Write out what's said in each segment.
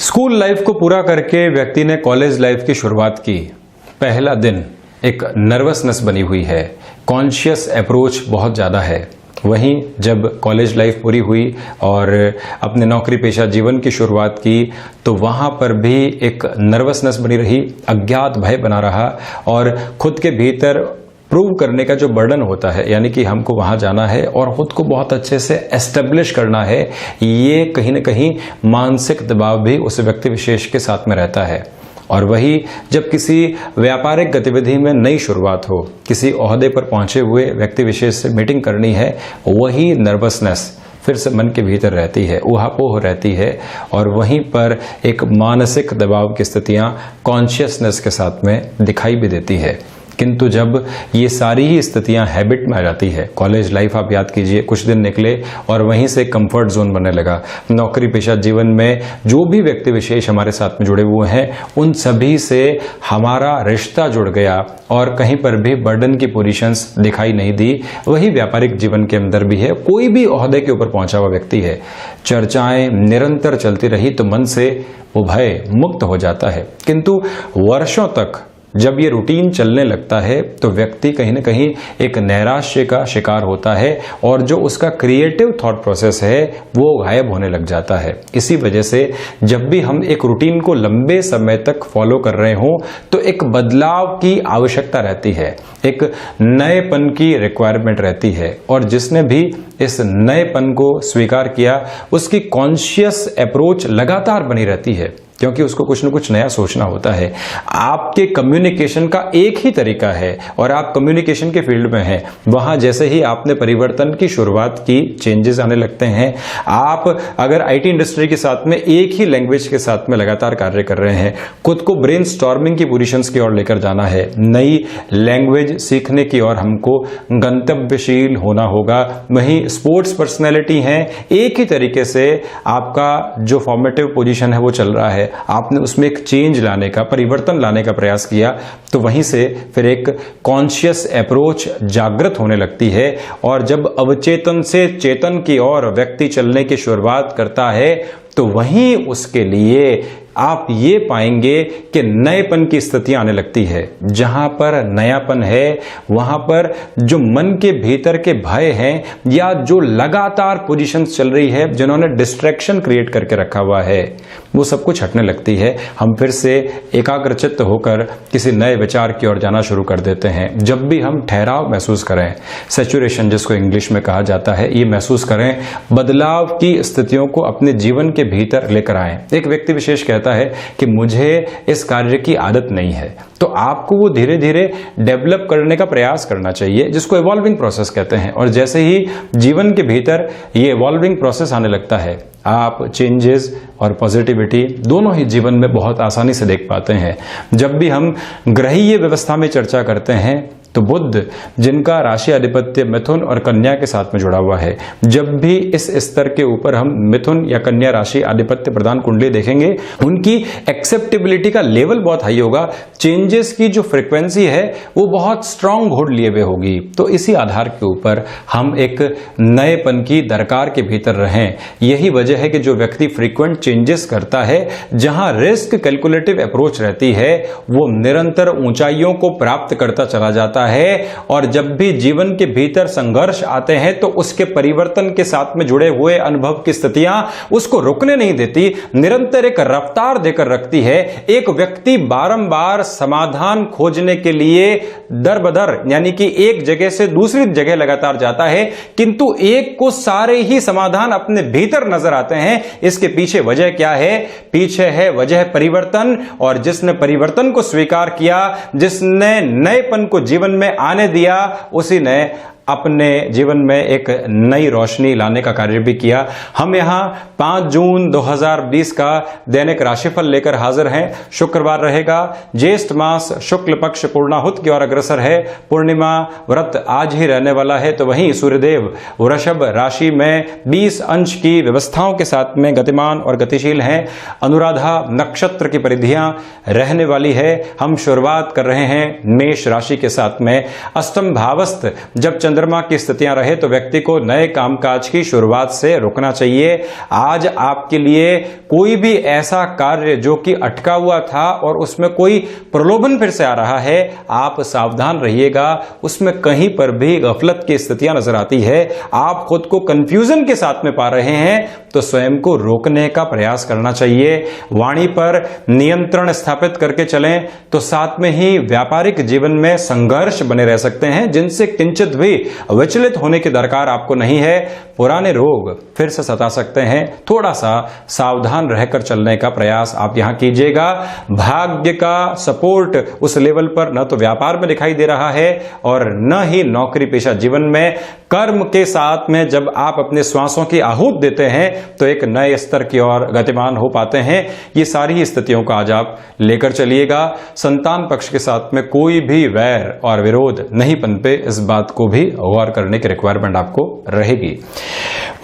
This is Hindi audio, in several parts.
स्कूल लाइफ को पूरा करके व्यक्ति ने कॉलेज लाइफ की शुरुआत की। पहला दिन एक नर्वसनेस बनी हुई है, कॉन्शियस अप्रोच बहुत ज़्यादा है। वहीं जब कॉलेज लाइफ पूरी हुई और अपने नौकरी पेशा जीवन की शुरुआत की तो वहाँ पर भी एक नर्वसनेस बनी रही, अज्ञात भय बना रहा और खुद के भीतर प्रूव करने का जो बर्डन होता है, यानी कि हमको वहाँ जाना है और खुद को बहुत अच्छे से एस्टेब्लिश करना है, ये कहीं ना कहीं मानसिक दबाव भी उस व्यक्ति विशेष के साथ में रहता है। और वही जब किसी व्यापारिक गतिविधि में नई शुरुआत हो, किसी ओहदे पर पहुंचे हुए व्यक्ति विशेष से मीटिंग करनी है, वही नर्वसनेस फिर से मन के भीतर रहती है, ऊहापोह रहती है और वहीं पर एक मानसिक दबाव की स्थितियां कॉन्शियसनेस के साथ में दिखाई भी देती है। किंतु जब ये सारी ही स्थितियां हैबिट में आ जाती है, कॉलेज लाइफ आप याद कीजिए, कुछ दिन निकले और वहीं से कंफर्ट जोन बनने लगा। नौकरी पेशा जीवन में जो भी व्यक्ति विशेष हमारे साथ में जुड़े हुए हैं, उन सभी से हमारा रिश्ता जुड़ गया और कहीं पर भी बर्डन की पोजीशंस दिखाई नहीं दी। वही व्यापारिक जीवन के अंदर भी है, कोई भी ओहदे के ऊपर पहुंचा हुआ व्यक्ति है, चर्चाएं निरंतर चलती रही तो मन से वो भय मुक्त हो जाता है। किंतु वर्षों तक जब ये रूटीन चलने लगता है तो व्यक्ति कहीं ना कहीं एक नैराश्य का शिकार होता है और जो उसका क्रिएटिव थॉट प्रोसेस है वो गायब होने लग जाता है। इसी वजह से जब भी हम एक रूटीन को लंबे समय तक फॉलो कर रहे हों तो एक बदलाव की आवश्यकता रहती है, एक नएपन की रिक्वायरमेंट रहती है और जिसने भी इस नएपन को स्वीकार किया उसकी कॉन्शियस अप्रोच लगातार बनी रहती है, क्योंकि उसको कुछ न कुछ नया सोचना होता है। आपके कम्युनिकेशन का एक ही तरीका है और आप कम्युनिकेशन के फील्ड में हैं, वहां जैसे ही आपने परिवर्तन की शुरुआत की, चेंजेस आने लगते हैं। आप अगर आईटी इंडस्ट्री के साथ में एक ही लैंग्वेज के साथ में लगातार कार्य कर रहे हैं, खुद को ब्रेन स्टॉर्मिंग की पोजीशंस की ओर लेकर जाना है, नई लैंग्वेज सीखने की ओर हमको गंतव्यशील होना होगा। वहीं स्पोर्ट्स पर्सनैलिटी हैं, एक ही तरीके से आपका जो फॉर्मेटिव पोजीशन है वो चल रहा है, आपने उसमें एक चेंज लाने का, परिवर्तन लाने का प्रयास किया तो वहीं से फिर एक कॉन्शियस अप्रोच जागृत होने लगती है और जब अवचेतन से चेतन की ओर व्यक्ति चलने की शुरुआत करता है तो वहीं उसके लिए आप ये पाएंगे कि नएपन की स्थितियां आने लगती है। जहां पर नयापन है वहां पर जो मन के भीतर के भय हैं या जो लगातार पोजीशंस चल रही है, जिन्होंने डिस्ट्रैक्शन क्रिएट करके रखा हुआ है, वो सब कुछ हटने लगती है। हम फिर से एकाग्रचित्त होकर किसी नए विचार की ओर जाना शुरू कर देते हैं। जब भी हम ठहराव महसूस करें, सैचुरेशन जिसको इंग्लिश में कहा जाता है, ये महसूस करें, बदलाव की स्थितियों को अपने जीवन के भीतर लेकर आएं। एक व्यक्ति विशेष कहता है कि मुझे इस कार्य की आदत नहीं है, तो आपको वो धीरे धीरे डेवलप करने का प्रयास करना चाहिए, जिसको इवॉल्विंग प्रोसेस कहते हैं। और जैसे ही जीवन के भीतर ये इवॉल्विंग प्रोसेस आने लगता है, आप चेंजेस और पॉजिटिविटी दोनों ही जीवन में बहुत आसानी से देख पाते हैं। जब भी हम ग्रहीय व्यवस्था में चर्चा करते हैं तो बुध, जिनका राशि आधिपत्य मिथुन और कन्या के साथ में जुड़ा हुआ है, जब भी इस स्तर के ऊपर हम मिथुन या कन्या राशि आधिपत्य प्रदान कुंडली देखेंगे, उनकी एक्सेप्टेबिलिटी का लेवल बहुत हाई होगा, चेंजेस की जो फ्रीक्वेंसी है वो बहुत स्ट्रांग घोड़ लिए हुए होगी। तो इसी आधार के ऊपर हम एक नएपन की दरकार के भीतर रहें। यही वजह है कि जो व्यक्ति फ्रीक्वेंट चेंजेस करता है, जहां रिस्क कैलकुलेटिव अप्रोच रहती है, वो निरंतर ऊंचाइयों को प्राप्त करता चला जाता है और जब भी जीवन के भीतर संघर्ष आते हैं तो उसके परिवर्तन के साथ में जुड़े हुए अनुभव की स्थितियां उसको रुकने नहीं देती, निरंतर एक रफ्तार देकर रखती है। एक व्यक्ति बारंबार समाधान खोजने के लिए दर बदर, यानी कि एक जगह से दूसरी जगह लगातार जाता है, किंतु एक को सारे ही समाधान अपने भीतर नजर आते हैं। इसके पीछे वजह क्या है? पीछे है वजह परिवर्तन, और जिसने परिवर्तन को स्वीकार किया, जिसने नएपन को जीवन में आने दिया, उसी ने अपने जीवन में एक नई रोशनी लाने का कार्य भी किया। हम यहां 5 जून 2020 का दैनिक राशिफल लेकर हाजिर हैं। शुक्रवार रहेगा, ज्येष्ठ मास शुक्ल पक्ष पूर्णाहुत की ओर अग्रसर है, पूर्णिमा व्रत आज ही रहने वाला है। तो वहीं सूर्यदेव वृषभ राशि में 20 अंश की व्यवस्थाओं के साथ में गतिमान और गतिशील हैं। अनुराधा नक्षत्र की परिधियां रहने वाली है। हम शुरुआत कर रहे हैं मेष राशि के साथ में। अष्टम भावस्थ जब चंद्रमा की स्थितियां रहे तो व्यक्ति को नए कामकाज की शुरुआत से रुकना चाहिए। आज आपके लिए कोई भी ऐसा कार्य जो कि अटका हुआ था और उसमें कोई प्रलोभन फिर से आ रहा है, आप सावधान रहिएगा। उसमें कहीं पर भी गफलत की स्थितियां नजर आती है, आप खुद को कंफ्यूजन के साथ में पा रहे हैं, तो स्वयं को रोकने का प्रयास करना चाहिए। वाणी पर नियंत्रण स्थापित करके चलें तो साथ में ही व्यापारिक जीवन में संघर्ष बने रह सकते हैं, जिनसे किंचित भी विचलित होने की दरकार आपको नहीं है। पुराने रोग फिर से सता सकते हैं, थोड़ा सा सावधान रहकर चलने का प्रयास आप यहां कीजिएगा। भाग्य का सपोर्ट उस लेवल पर न तो व्यापार में दिखाई दे रहा है और न ही नौकरी पेशा जीवन में। कर्म के साथ में जब आप अपने श्वासों की आहूत देते हैं तो एक नए स्तर की ओर गतिमान हो पाते हैं। ये सारी स्थितियों को आज आप लेकर चलिएगा। संतान पक्ष के साथ में कोई भी वैर और विरोध नहीं पनपे, इस बात को भी गौर करने की रिक्वायरमेंट आपको रहेगी।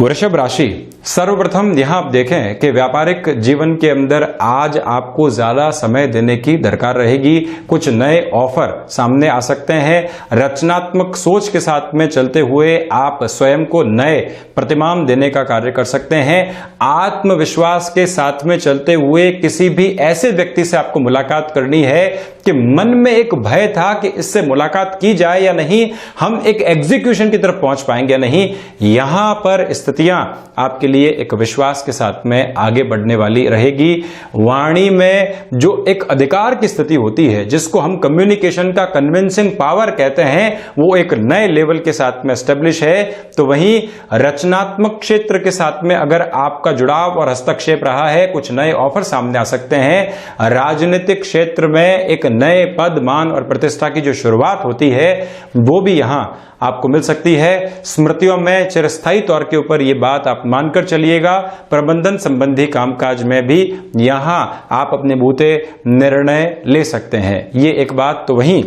वृषभ राशि, सर्वप्रथम यहां आप देखें कि व्यापारिक जीवन के अंदर आज आपको ज्यादा समय देने की दरकार रहेगी। कुछ नए ऑफर सामने आ सकते हैं। रचनात्मक सोच के साथ में चलते हुए आप स्वयं को नए प्रतिमान देने का कार्य कर सकते हैं। आत्मविश्वास के साथ में चलते हुए किसी भी ऐसे व्यक्ति से आपको मुलाकात करनी है कि मन में एक भय था कि इससे मुलाकात की जाए या नहीं, हम एक एग्जीक्यूशन की तरफ पहुंच पाएंगे या नहीं। यहां पर स्थितियां आपके लिए एक विश्वास के साथ में आगे बढ़ने वाली रहेगी। वाणी में जो एक अधिकार की स्थिति होती है, जिसको हम कम्युनिकेशन का कन्विंसिंग पावर कहते हैं, वो एक नए लेवल के साथ में एस्टेब्लिश है। तो वहीं रचनात्मक क्षेत्र के साथ में अगर आपका जुड़ाव और हस्तक्षेप रहा है, कुछ नए ऑफर सामने आ सकते हैं। राजनीतिक क्षेत्र में एक नए पद, मान और प्रतिष्ठा की जो शुरुआत होती है, वो भी यहां आपको मिल सकती है। स्मृतियों में चिरस्थायी तौर के ऊपर ये बात आप मानकर चलिएगा। प्रबंधन संबंधी कामकाज में भी यहां आप अपने बूते निर्णय ले सकते हैं। ये एक बात। तो वहीं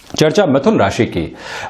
चर्चा मिथुन राशि की,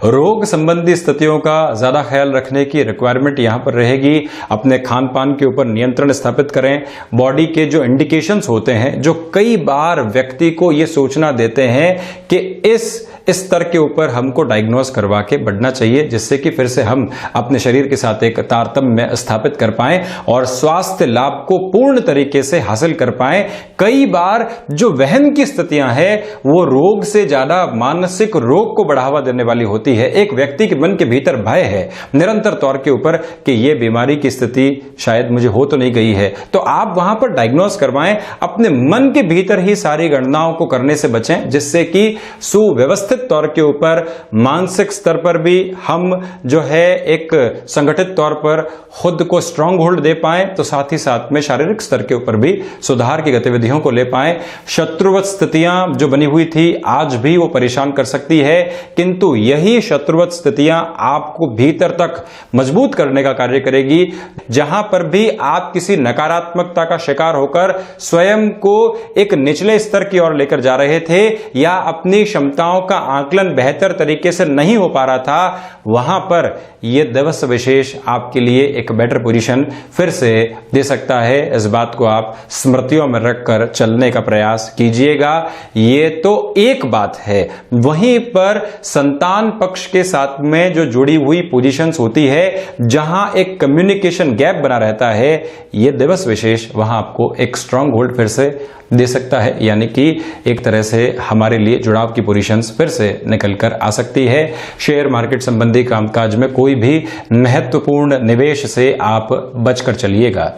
रोग संबंधी स्थितियों का ज्यादा ख्याल रखने की रिक्वायरमेंट यहां पर रहेगी। अपने खान पान के ऊपर नियंत्रण स्थापित करें। बॉडी के जो इंडिकेशंस होते हैं, जो कई बार व्यक्ति को यह सोचना देते हैं कि इस स्तर के ऊपर हमको डायग्नोस करवा के बढ़ना चाहिए, जिससे कि फिर से हम अपने शरीर के साथ एक तारतम्य स्थापित कर पाएं और स्वास्थ्य लाभ को पूर्ण तरीके से हासिल कर पाएं। कई बार जो वहन की स्थितियां हैं, वो रोग से ज्यादा मानसिक रोग को बढ़ावा देने वाली होती है। एक व्यक्ति के मन के भीतर भय है निरंतर तौर के ऊपर कि यह बीमारी की स्थिति शायद मुझे हो तो नहीं गई है, तो आप वहां पर डायग्नोस करवाएं। अपने मन के भीतर ही सारी गणनाओं को करने से बचें, जिससे कि सुव्यवस्थित तौर के ऊपर मानसिक स्तर पर भी हम जो है एक संगठित तौर पर खुद को स्ट्रांग होल्ड दे पाएं, तो साथ ही साथ में शारीरिक स्तर के ऊपर भी सुधार की गतिविधियों को ले पाएं। शत्रुवत स्थितियां जो बनी हुई थी, आज भी वो परेशान कर सकती है, किंतु यही शत्रुवत स्थितियां आपको भीतर तक मजबूत करने का कार्य करेगी। जहां पर भी आप किसी नकारात्मकता का शिकार होकर स्वयं को एक निचले स्तर की ओर लेकर जा रहे थे या अपनी क्षमताओं का आकलन बेहतर तरीके से नहीं हो पा रहा था, वहां पर यह दिवस विशेष आपके लिए एक बेटर पोजीशन फिर से दे सकता है। इस बात को आप स्मृतियों में रखकर चलने का प्रयास कीजिएगा। ये तो एक बात है। वहीं पर संतान पक्ष के साथ में जो जुड़ी हुई पोजीशंस होती है, जहां एक कम्युनिकेशन गैप बना रहता है, यह दिवस विशेष वहां आपको एक स्ट्रांग होल्ड फिर से दे सकता है। यानी कि एक तरह से हमारे लिए जुड़ाव की पोजीशंस फिर से निकल कर आ सकती है। शेयर मार्केट संबंधी कामकाज में कोई भी महत्वपूर्ण निवेश से आप बचकर चलिएगा।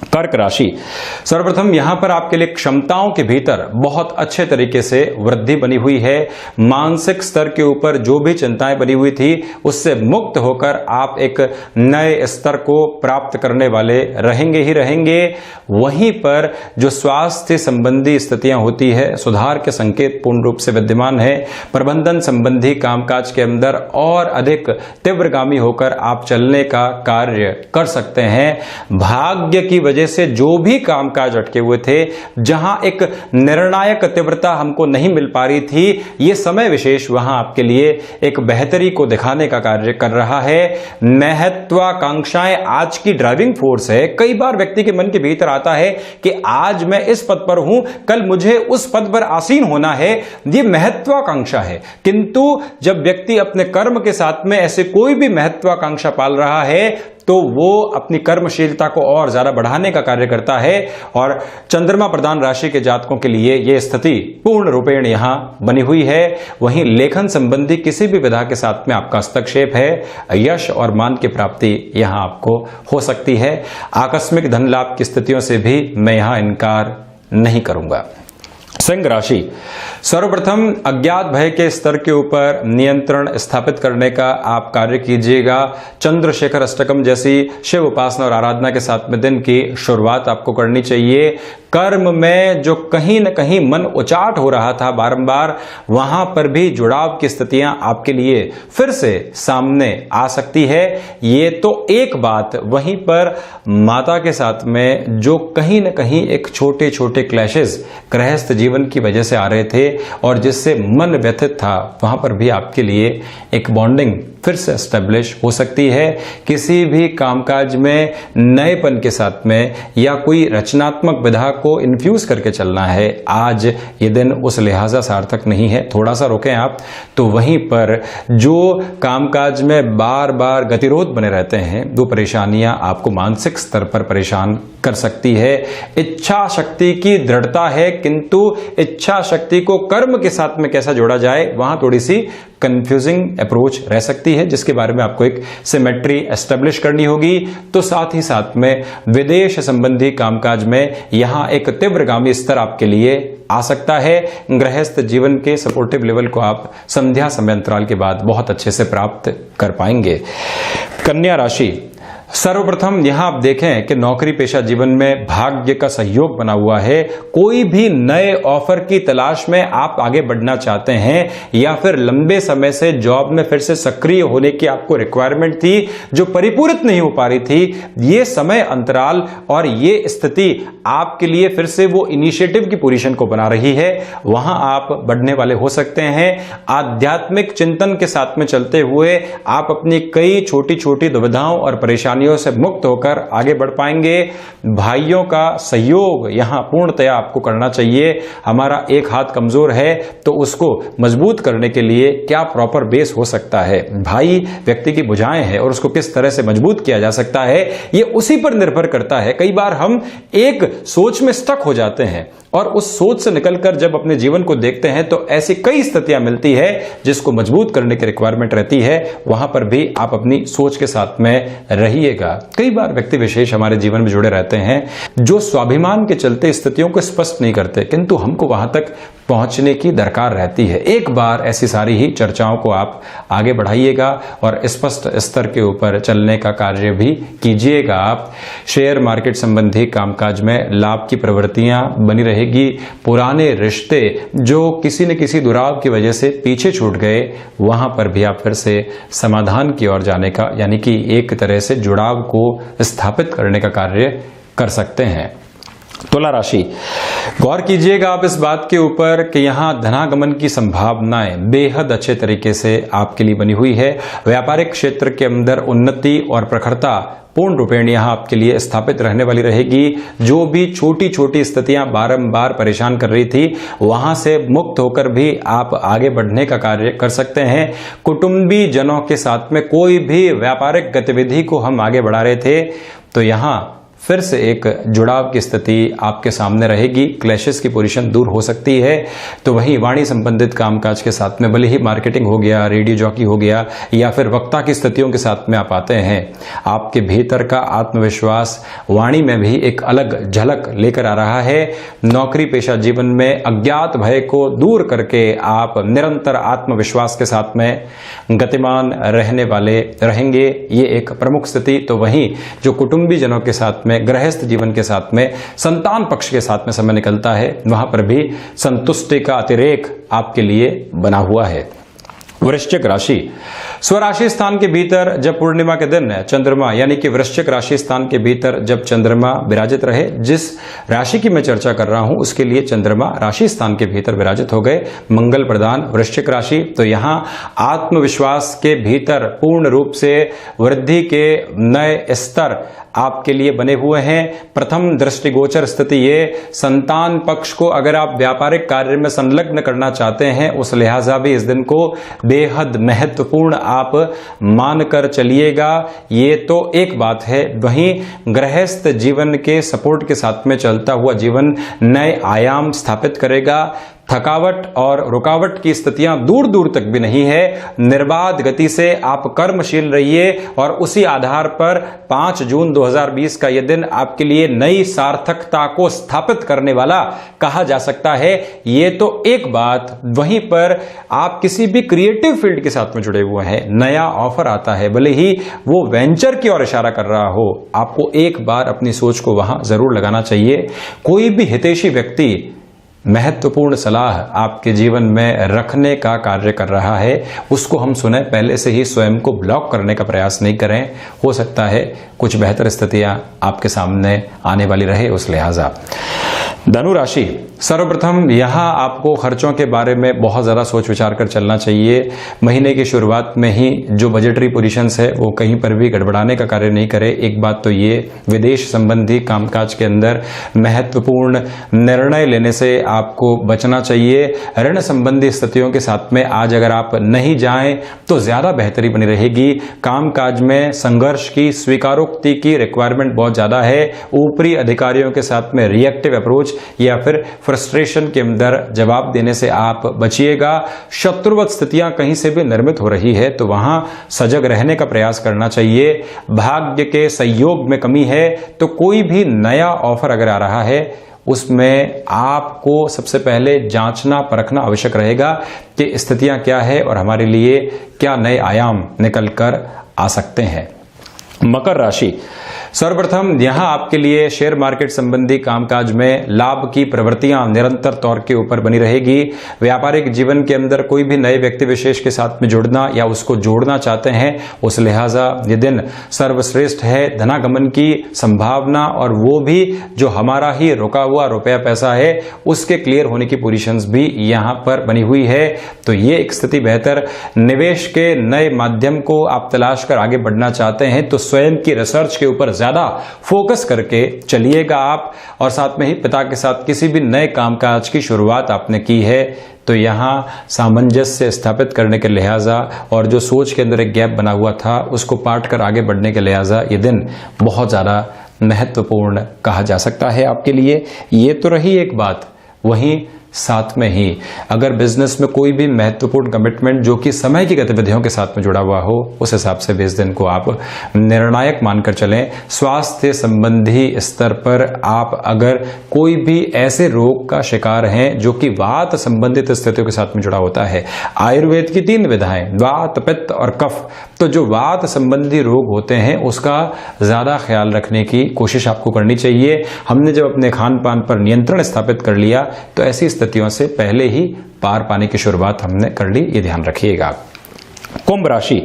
कर्क राशि, सर्वप्रथम यहां पर आपके लिए क्षमताओं के भीतर बहुत अच्छे तरीके से वृद्धि बनी हुई है। मानसिक स्तर के ऊपर जो भी चिंताएं बनी हुई थी, उससे मुक्त होकर आप एक नए स्तर को प्राप्त करने वाले रहेंगे ही रहेंगे। वहीं पर जो स्वास्थ्य संबंधी स्थितियां होती है, सुधार के संकेत पूर्ण रूप से विद्यमान है। प्रबंधन संबंधी कामकाज के अंदर और अधिक तीव्रगामी होकर आप चलने का कार्य कर सकते हैं। भाग्य की वजह से जो भी कामकाज अटके हुए थे, जहां एक निर्णायक तीव्रता हमको नहीं मिल पा रही थी, ये समय विशेष वहां आपके लिए एक बेहतरी को दिखाने का कार्य कर रहा है। महत्वाकांक्षाएं आज की ड्राइविंग फोर्स है। कई बार व्यक्ति के मन के भीतर आता है कि आज मैं इस पद पर हूं, कल मुझे उस पद पर आसीन होना है, ये महत्वाकांक्षा है। किंतु जब व्यक्ति अपने कर्म के साथ में ऐसे कोई भी महत्वाकांक्षा पाल रहा है तो वो अपनी कर्मशीलता को और ज्यादा बढ़ाने का कार्य करता है। और चंद्रमा प्रधान राशि के जातकों के लिए यह स्थिति पूर्ण रूपेण यहां बनी हुई है। वहीं लेखन संबंधी किसी भी विधा के साथ में आपका हस्तक्षेप है, यश और मान की प्राप्ति यहां आपको हो सकती है। आकस्मिक धन लाभ की स्थितियों से भी मैं यहां इनकार नहीं करूंगा। सिंह राशि, सर्वप्रथम अज्ञात भय के स्तर के ऊपर नियंत्रण स्थापित करने का आप कार्य कीजिएगा। चंद्रशेखर अष्टकम जैसी शिव उपासना और आराधना के साथ में दिन की शुरुआत आपको करनी चाहिए। कर्म में जो कहीं न कहीं मन उचाट हो रहा था बारंबार, वहां पर भी जुड़ाव की स्थितियां आपके लिए फिर से सामने आ सकती है। ये तो एक बात। वहीं पर माता के साथ में जो कहीं न कहीं एक छोटे छोटे क्लैशेस गृहस्थ जीवन की वजह से आ रहे थे और जिससे मन व्यथित था, वहां पर भी आपके लिए एक बॉन्डिंग फिर से एस्टेब्लिश हो सकती है। किसी भी कामकाज में नएपन के साथ में या कोई रचनात्मक विधा को इन्फ्यूज करके चलना है, आज ये दिन उस लिहाजा सार्थक नहीं है। थोड़ा सा रोकें आप। तो वहीं पर जो कामकाज में बार बार गतिरोध बने रहते हैं, वो परेशानियां आपको मानसिक स्तर पर परेशान कर सकती है। इच्छा शक्ति की दृढ़ता है, किंतु इच्छा शक्ति को कर्म के साथ में कैसा जोड़ा जाए, वहां थोड़ी सी कंफ्यूजिंग अप्रोच रह सकती है, जिसके बारे में आपको एक सिमेट्री एस्टेब्लिश करनी होगी। तो साथ ही साथ में विदेश संबंधी कामकाज में यहां एक तीव्रगामी स्तर आपके लिए आ सकता है। गृहस्थ जीवन के सपोर्टिव लेवल को आप संध्या समय अंतराल के बाद बहुत अच्छे से प्राप्त कर पाएंगे। कन्या राशि, सर्वप्रथम यहां आप देखें कि नौकरी पेशा जीवन में भाग्य का सहयोग बना हुआ है। कोई भी नए ऑफर की तलाश में आप आगे बढ़ना चाहते हैं या फिर लंबे समय से जॉब में फिर से सक्रिय होने की आपको रिक्वायरमेंट थी जो परिपूरित नहीं हो पा रही थी, ये समय अंतराल और ये स्थिति आपके लिए फिर से वो इनिशिएटिव की पोजीशन को बना रही है। वहां आप बढ़ने वाले हो सकते हैं। आध्यात्मिक चिंतन के साथ में चलते हुए आप अपनी कई छोटी छोटी दुविधाओं और परेशानियों से मुक्त होकर आगे बढ़ पाएंगे। भाइयों का सहयोग यहां पूर्णतया आपको करना चाहिए। हमारा एक हाथ कमजोर है तो उसको मजबूत करने के लिए क्या प्रॉपर बेस हो सकता है, भाई व्यक्ति की भुजाएं हैं और उसको किस तरह से मजबूत किया जा सकता है, ये उसी पर निर्भर करता है। कई बार हम एक सोच में स्टक हो जाते हैं और उस सोच से निकलकर जब अपने जीवन को देखते हैं तो ऐसी कई स्थितियां मिलती है जिसको मजबूत करने की रिक्वायरमेंट रहती है। वहां पर भी आप अपनी सोच के साथ में रहिएगा। कई बार व्यक्ति विशेष हमारे जीवन में जुड़े रहते हैं जो स्वाभिमान के चलते स्थितियों को स्पष्ट नहीं करते, किंतु हमको वहां तक पहुंचने की दरकार रहती है। एक बार ऐसी सारी ही चर्चाओं को आप आगे बढ़ाइएगा और स्पष्ट स्तर के ऊपर चलने का कार्य भी कीजिएगा। आप शेयर मार्केट संबंधी कामकाज में लाभ की प्रवृत्तियां बनी रहेगी। पुराने रिश्ते जो किसी न किसी दुराव की वजह से पीछे छूट गए, वहां पर भी आप फिर से समाधान की ओर जाने का, यानी कि एक तरह से जुड़ाव को स्थापित करने का कार्य कर सकते हैं। तुला राशि, गौर कीजिएगा आप इस बात के ऊपर कि यहां धनागमन की संभावनाएं बेहद अच्छे तरीके से आपके लिए बनी हुई है। व्यापारिक क्षेत्र के अंदर उन्नति और प्रखरता पूर्ण रूपेण यहां आपके लिए स्थापित रहने वाली रहेगी। जो भी छोटी छोटी स्थितियां बारंबार परेशान कर रही थी, वहां से मुक्त होकर भी आप आगे बढ़ने का कार्य कर सकते हैं। कुटुंबी जनों के साथ में कोई भी व्यापारिक गतिविधि को हम आगे बढ़ा रहे थे तो यहां फिर से एक जुड़ाव की स्थिति आपके सामने रहेगी। क्लैशेस की पोजीशन दूर हो सकती है। तो वहीं वाणी संबंधित कामकाज के साथ में, भले ही मार्केटिंग हो गया, रेडियो जॉकी हो गया या फिर वक्ता की स्थितियों के साथ में आप आते हैं, आपके भीतर का आत्मविश्वास वाणी में भी एक अलग झलक लेकर आ रहा है। नौकरी पेशा जीवन में अज्ञात भय को दूर करके आप निरंतर आत्मविश्वास के साथ में गतिमान रहने वाले रहेंगे, ये एक प्रमुख स्थिति। तो वहीं जो कुटुंबी जनों के साथ में, गृहस्थ जीवन के साथ में, संतान पक्ष के साथ में समय निकलता है, वहां पर भी संतुष्टि का अतिरेक आपके लिए बना हुआ है। वृश्चिक राशि, स्वराशि स्थान के भीतर जब पूर्णिमा के दिन चंद्रमा यानी कि वृश्चिक राशि स्थान के भीतर जब चंद्रमा विराजित रहे, जिस राशि की मैं चर्चा कर रहा हूं उसके लिए चंद्रमा राशि स्थान के भीतर विराजित हो गए, मंगल प्रदान वृश्चिक राशि। तो यहां आत्मविश्वास के भीतर पूर्ण रूप से वृद्धि के नए स्तर आपके लिए बने हुए हैं। प्रथम दृष्टिगोचर स्थिति ये, संतान पक्ष को अगर आप व्यापारिक कार्य में संलग्न करना चाहते हैं उस लिहाजा भी इस दिन को बेहद महत्वपूर्ण आप मानकर चलिएगा। ये तो एक बात है। वहीं गृहस्थ जीवन के सपोर्ट के साथ में चलता हुआ जीवन नए आयाम स्थापित करेगा। थकावट और रुकावट की स्थितियां दूर दूर तक भी नहीं है। निर्बाध गति से आप कर्मशील रहिए और उसी आधार पर 5 जून 2020 का यह दिन आपके लिए नई सार्थकता को स्थापित करने वाला कहा जा सकता है। ये तो एक बात। वहीं पर आप किसी भी क्रिएटिव फील्ड के साथ में जुड़े हुए हैं, नया ऑफर आता है, भले ही वो वेंचर की ओर इशारा कर रहा हो, आपको एक बार अपनी सोच को वहां जरूर लगाना चाहिए। कोई भी हितैषी व्यक्ति महत्वपूर्ण सलाह आपके जीवन में रखने का कार्य कर रहा है, उसको हम सुने, पहले से ही स्वयं को ब्लॉक करने का प्रयास नहीं करें। हो सकता है कुछ बेहतर स्थितियां आपके सामने आने वाली रहे उस लिहाजा। धनु राशि, सर्वप्रथम यहां आपको खर्चों के बारे में बहुत ज्यादा सोच विचार कर चलना चाहिए। महीने की शुरुआत में ही जो बजटरी पोजीशंस है वो कहीं पर भी गड़बड़ाने का कार्य नहीं करे। एक बात तो ये, विदेश संबंधी कामकाज के अंदर महत्वपूर्ण निर्णय लेने से आपको बचना चाहिए। ऋण संबंधी स्थितियों के साथ में आज अगर आप नहीं जाएं तो ज्यादा बेहतरी बनी रहेगी। कामकाज में संघर्ष की, स्वीकारोक्ति की रिक्वायरमेंट बहुत ज्यादा है। ऊपरी अधिकारियों के साथ में रिएक्टिव अप्रोच या फिर फ्रस्ट्रेशन के अंदर जवाब देने से आप बचिएगा। शत्रुवत स्थितियां कहीं से भी निर्मित हो रही है तो वहां सजग रहने का प्रयास करना चाहिए। भाग्य के संयोग में कमी है तो कोई भी नया ऑफर अगर आ रहा है उसमें आपको सबसे पहले जांचना परखना आवश्यक रहेगा कि स्थितियां क्या है और हमारे लिए क्या नए आयाम निकल कर आ सकते हैं। मकर राशि, सर्वप्रथम यहां आपके लिए शेयर मार्केट संबंधी कामकाज में लाभ की प्रवृत्तियां निरंतर तौर के ऊपर बनी रहेगी। व्यापारिक जीवन के अंदर कोई भी नए व्यक्ति विशेष के साथ में जुड़ना या उसको जोड़ना चाहते हैं उस लिहाजा ये दिन सर्वश्रेष्ठ है। धनागमन की संभावना और वो भी जो हमारा ही रुका हुआ रुपया पैसा है उसके क्लियर होने की पोजीशंस भी यहां पर बनी हुई है। तो ये एक स्थिति बेहतर। निवेश के नए माध्यम को आप तलाश कर आगे बढ़ना चाहते हैं तो स्वयं की रिसर्च के ऊपर ज्यादा फोकस करके चलिएगा आप। और साथ में ही पिता के साथ किसी भी नए कामकाज की शुरुआत आपने की है तो यहां सामंजस्य स्थापित करने के लिहाजा और जो सोच के अंदर एक गैप बना हुआ था उसको पाट कर आगे बढ़ने के लिहाजा ये दिन बहुत ज्यादा महत्वपूर्ण कहा जा सकता है आपके लिए। ये तो रही एक बात। वहीं साथ में ही अगर बिजनेस में कोई भी महत्वपूर्ण कमिटमेंट जो कि समय की गतिविधियों के साथ में जुड़ा हुआ हो उस हिसाब से भी इस दिन को आप निर्णायक मानकर चलें। स्वास्थ्य संबंधी स्तर पर आप अगर कोई भी ऐसे रोग का शिकार हैं जो कि वात संबंधित स्थितियों के साथ में जुड़ा होता है, आयुर्वेद की 3 विधाएं वात, पित्त और कफ, तो जो वात संबंधी रोग होते हैं उसका ज्यादा ख्याल रखने की कोशिश आपको करनी चाहिए। हमने जब अपने खान पान पर नियंत्रण स्थापित कर लिया तो ऐसी स्थितियों से पहले ही पार पाने की शुरुआत हमने कर ली, ये ध्यान रखिएगा। कुंभ राशि,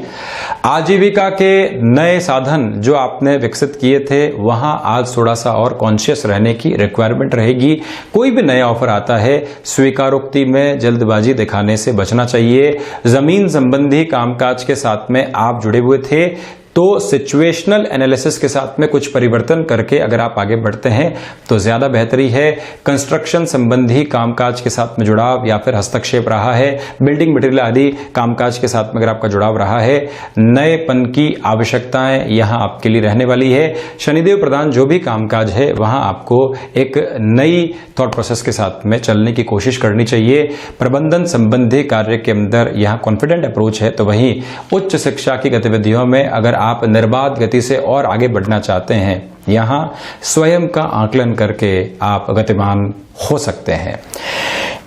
आजीविका के नए साधन जो आपने विकसित किए थे वहां आज थोड़ा सा और कॉन्शियस रहने की रिक्वायरमेंट रहेगी। कोई भी नया ऑफर आता है स्वीकारोक्ति में जल्दबाजी दिखाने से बचना चाहिए। जमीन संबंधी कामकाज के साथ में आप जुड़े हुए थे तो सिचुएशनल एनालिसिस के साथ में कुछ परिवर्तन करके अगर आप आगे बढ़ते हैं तो ज्यादा बेहतरी है। कंस्ट्रक्शन संबंधी कामकाज के साथ में जुड़ाव या फिर हस्तक्षेप रहा है, बिल्डिंग मटेरियल आदि कामकाज के साथ में अगर आपका जुड़ाव रहा है, नएपन की आवश्यकताएं यहां आपके लिए रहने वाली है। शनिदेव प्रधान जो भी कामकाज है वहां आपको एक नई थॉट प्रोसेस के साथ में चलने की कोशिश करनी चाहिए। प्रबंधन संबंधी कार्य के अंदर यहां कॉन्फिडेंट अप्रोच है तो वहीं उच्च शिक्षा की गतिविधियों में अगर आप निर्बाध गति से और आगे बढ़ना चाहते हैं यहां स्वयं का आकलन करके आप गतिमान हो सकते हैं।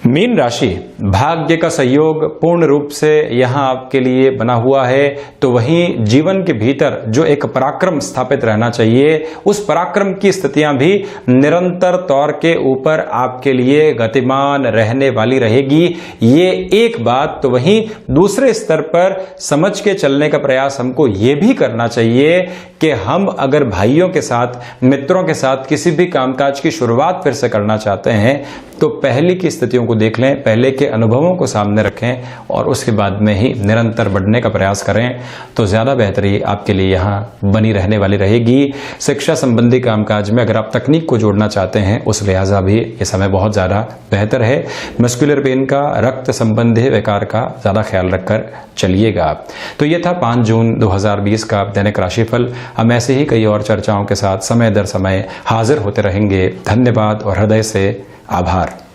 मीन राशि, भाग्य का सहयोग पूर्ण रूप से यहां आपके लिए बना हुआ है, तो वहीं जीवन के भीतर जो एक पराक्रम स्थापित रहना चाहिए, उस पराक्रम की स्थितियां भी निरंतर तौर के ऊपर आपके लिए गतिमान रहने वाली रहेगी। ये एक बात। तो वहीं दूसरे स्तर पर समझ के चलने का प्रयास हमको ये भी करना चाहिए कि हम अगर भाइयों के साथ, मित्रों के साथ किसी भी कामकाज की शुरुआत फिर से करना चाहते हैं, तो पहले की स्थितियों को देख लें, पहले के अनुभवों को सामने रखें और उसके बाद में ही निरंतर बढ़ने का प्रयास करें, तो ज्यादा बेहतरी आपके लिए यहाँ बनी रहने वाली रहेगी। शिक्षा संबंधी कामकाज में अगर आप तकनीक को जोड़ना चाहते हैं, उस लिहाजा भी ये समय बहुत ज्यादा बेहतर है। मस्कुलर पेन का, रक्त संबंधी विकार का ज्यादा ख्याल रखकर चलिएगा। तो ये था 5 जून 2020 का दैनिक राशिफल। हम ऐसे ही कई और चर्चाओं के साथ समय दर समय हाजिर होते रहेंगे। धन्यवाद और हृदय से आभार।